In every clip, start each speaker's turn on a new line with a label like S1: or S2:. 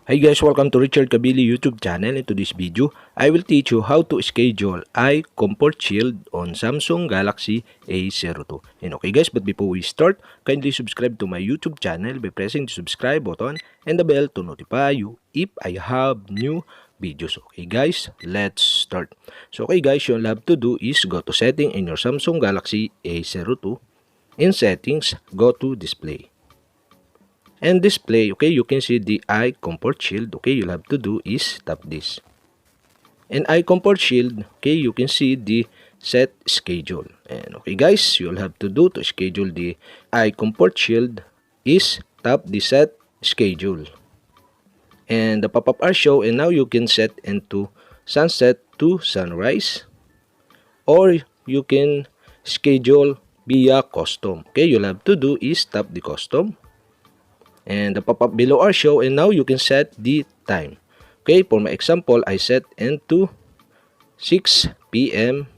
S1: Hi guys, welcome to Richard Cabile YouTube channel. In today's video, I will teach you how to schedule eye comfort shield on Samsung Galaxy A02. And okay guys, but before we start, kindly subscribe to my YouTube channel by pressing the subscribe button and the bell to notify you if I have new videos. Okay guys, let's start. So okay guys, you'll have to do is go to setting in your Samsung Galaxy A02. In settings, go to display. And display, okay, you can see the eye comfort shield. Okay, you'll have to do is tap this. And eye comfort shield, okay, you can see the set schedule. And okay guys, you'll have to do to schedule the eye comfort shield is tap the set schedule. And the pop-up are show, and now you can set into sunset to sunrise, or you can schedule via custom. Okay, you'll have to do is tap the custom. And the pop-up below are show, and now you can set the time. Okay, for my example, I set into 6 p.m.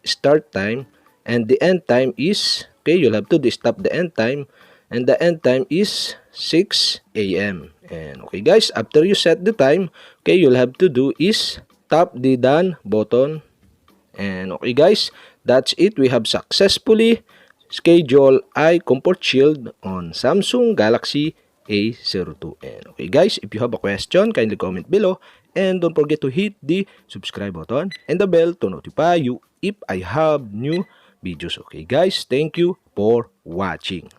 S1: start time, and the end time is, okay, you'll have to stop the end time, and the end time is 6 a.m. And okay guys, after you set the time, okay, you'll have to do is tap the done button. And okay guys, that's it. We have successfully scheduled eye comfort shield on Samsung Galaxy A02. And okay guys, if you have a question, kindly comment below, and don't forget to hit the subscribe button and the bell to notify you if I have new videos. Okay guys, thank you for watching.